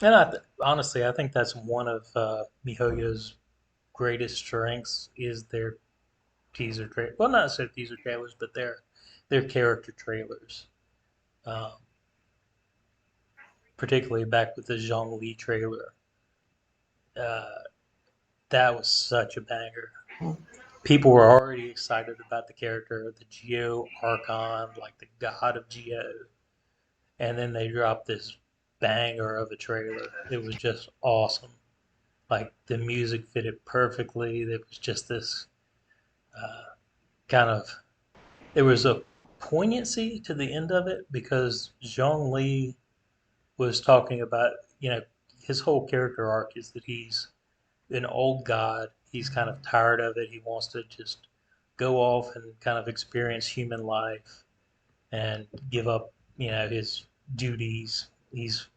And honestly, I think that's one of MiHoYo's greatest strengths is their teaser trailer. Well, not necessarily teaser trailers, but their character trailers. Um, Particularly back with the Zhongli trailer. Uh, that was such a banger. People were already excited about the character, the Geo Archon, like the god of Geo, and then they dropped this banger of a trailer. It was just awesome. Like the music fitted perfectly. There was just this uh, kind of there was a poignancy to the end of it because Zhong Li was talking about his whole character arc is that he's an old god. He's kind of tired of it. He wants to just go off and kind of experience human life and give up, his duties. He's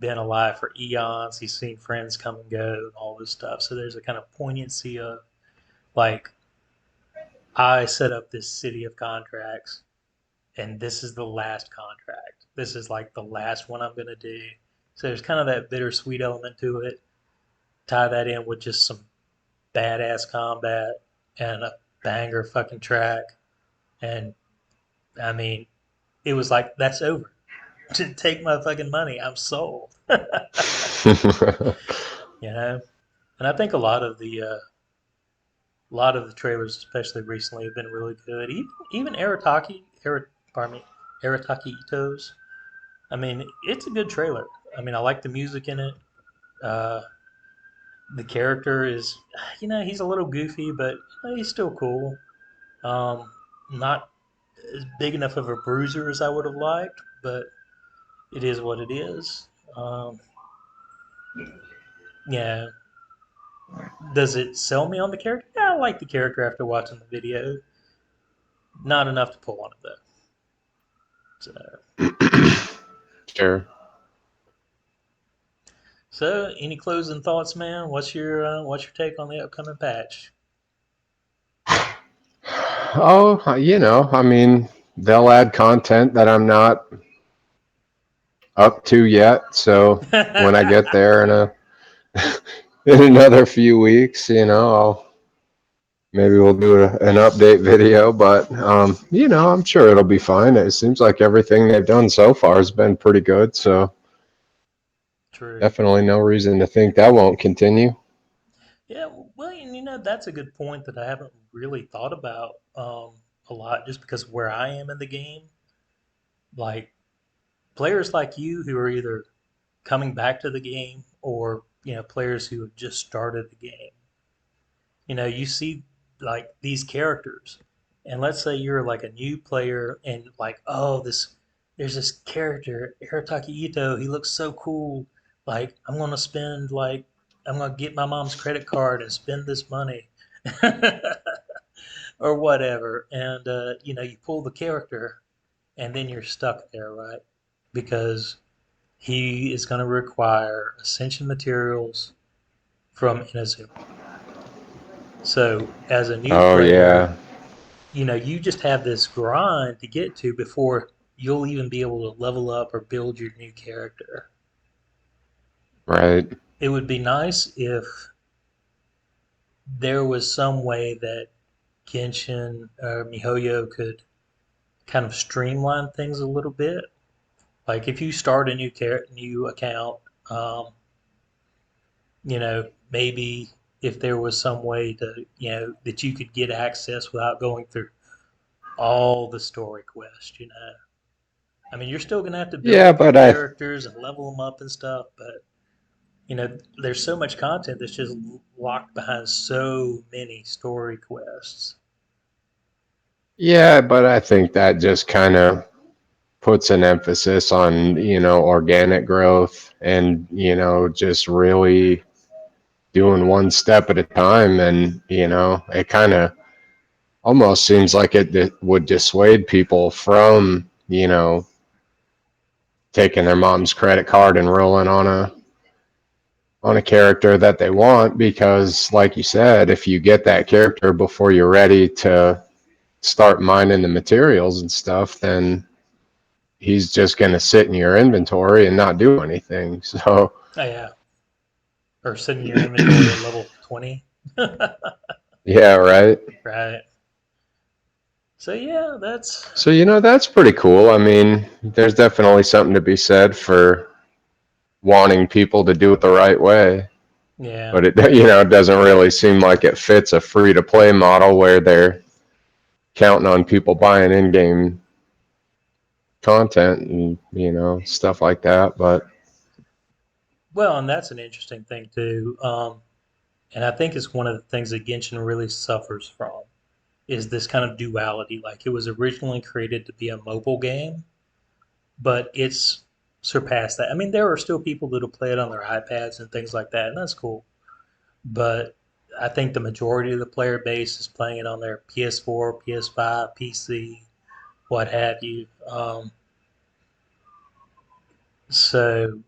been alive for eons. He's seen friends come and go and all this stuff. So there's a kind of poignancy of like, I set up this city of contracts and this is the last contract. This is like the last one I'm going to do. So there's kind of that bittersweet element to it. Tie that in with just some badass combat and a banger fucking track. And I mean, it was like, that's over. Take my fucking money. I'm sold. you know? And I think a lot of the trailers, especially recently, have been really good. Even pardon me, Arataki Ito's. I mean, it's a good trailer. I mean, I like the music in it. Uh, the character is, he's a little goofy, but he's still cool. Not as big enough of a bruiser as I would have liked, but it is what it is. Um, yeah. Does it sell me on the character? Yeah, I like the character after watching the video. Not enough to pull on it though. So, Sure. any closing thoughts, man? What's your take on the upcoming patch? Oh, I mean, they'll add content that I'm not up to yet. So when I get there in another few weeks, I'll maybe we'll do an update video. But I'm sure it'll be fine. It seems like everything they've done so far has been pretty good. So True. definitely no reason to think that won't continue. Yeah, well, and that's a good point that I haven't really thought about a lot, just because of where I am in the game. Like players like you who are either coming back to the game or players who have just started the game. You see like these characters, and let's say you're like a new player, and like, oh, there's this character Hirataki Ito. He looks so cool. Like I'm gonna get my mom's credit card and spend this money, or whatever. And you pull the character, and then you're stuck there, right? Because he is going to require ascension materials from Inazuma. So as a new Oh player, yeah, you just have this grind to get to before you'll even be able to level up or build your new character. right. It would be nice if there was some way that Genshin or MiHoYo could kind of streamline things a little bit. Like if you start a new account, um, maybe if there was some way to, that you could get access without going through all the story quests. I mean, you're still going to have to build Yeah, up your but I characters and level them up and stuff, but, there's so much content that's just locked behind so many story quests. yeah, but I think that just kind of puts an emphasis on organic growth and just really doing one step at a time. And it kind of almost seems like it would dissuade people from taking their mom's credit card and rolling on a character that they want, because like you said, if you get that character before you're ready to start mining the materials and stuff, then he's just going to sit in your inventory and not do anything. So Oh yeah, or sitting in your inventory at level 20. Yeah, right. Right. So yeah, that's So, that's pretty cool. I mean, there's definitely something to be said for wanting people to do it the right way. yeah. But it, it doesn't really seem like it fits a free to play model where they're counting on people buying in game content and, stuff like that. But Well, and that's an interesting thing too. And I think it's one of the things that Genshin really suffers from is this kind of duality. Like it was originally created to be a mobile game, but it's surpassed that. I mean, there are still people that'll play it on their iPads and things like that, and that's cool. But I think the majority of the player base is playing it on their PS4, PS5, PC, what have you. So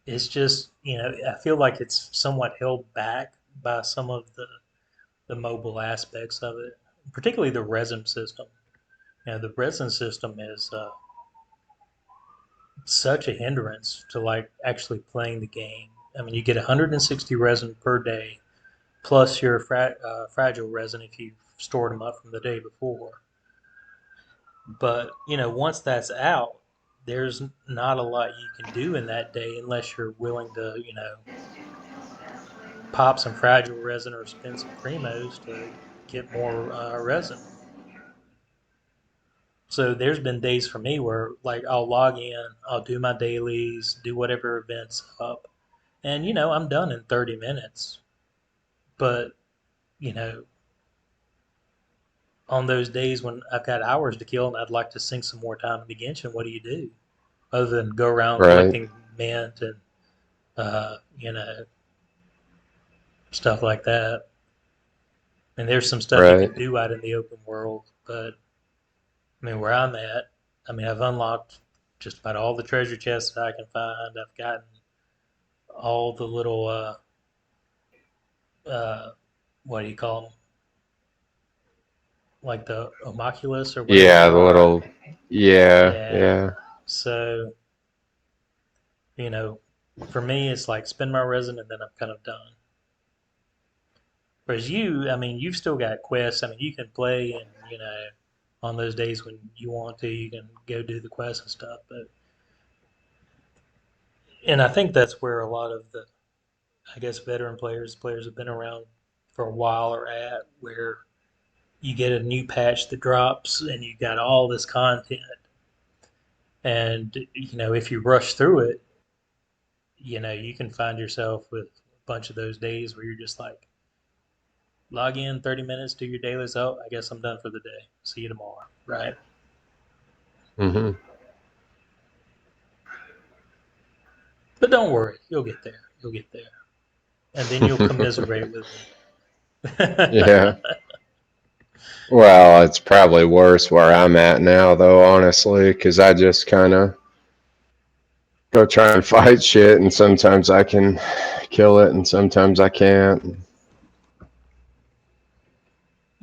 it's just, I feel like it's somewhat held back by some of the mobile aspects of it, particularly the resin system. The resin system is such a hindrance to like actually playing the game. I mean, you get 160 resin per day, plus your fragile resin if you stored them up from the day before. But once that's out, there's not a lot you can do in that day unless you're willing to, pop some fragile resin or spin some primos to get more resin. So there's been days for me where like I'll log in, I'll do my dailies, do whatever events up, and I'm done in 30 minutes. But you know on those days when I've got hours to kill and I'd like to sink some more time in Genshin, what do you do other than go around right, collecting mint and uh, you know stuff like that? And there's some stuff you right. can do out in the open world, but I mean where I'm at, I mean I've unlocked just about all the treasure chests that I can find. I've gotten all the little uh, what do you call them? Like the homunculus or whatever Yeah, they the are. little, yeah, Yeah. yeah. So, you know, for me, it's like spend my resin and then I'm kind of done. Whereas you, I mean, you've still got quests. I mean, you can play and, on those days when you want to, you can go do the quests and stuff. And I think that's where a lot of the, I guess, veteran players have been around for a while are at, where you get a new patch that drops and you got all this content. And, if you rush through it, you can find yourself with a bunch of those days where you're just like, log in 30 minutes, do your dailies. Oh, I guess I'm done for the day. See you tomorrow. Right. Hmm. But don't worry, you'll get there. You'll get there. And then you'll commiserate with me. Yeah. Well, it's probably worse where I'm at now, though, honestly, because I just kind of go try and fight shit, and sometimes I can kill it, and sometimes I can't.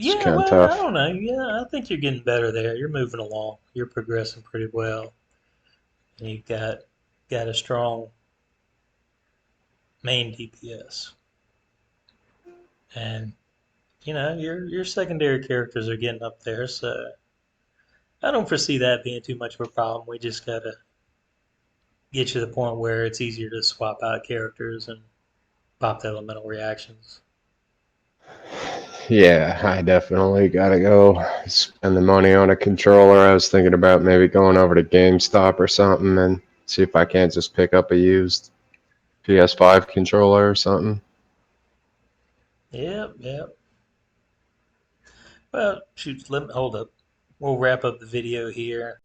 It's Yeah, kind of well, I tough. don't know. Yeah, I think you're getting better there. You're moving along. You're progressing pretty well. And you've got a strong main DPS. And your secondary characters are getting up there, so I don't foresee that being too much of a problem. We just gotta get to the point where it's easier to swap out characters and pop the elemental reactions. Yeah, I definitely gotta go spend the money on a controller. I was thinking about maybe going over to GameStop or something and see if I can't just pick up a used PS5 controller or something. Yep, yep. Well, shoot, hold up. We'll wrap up the video here.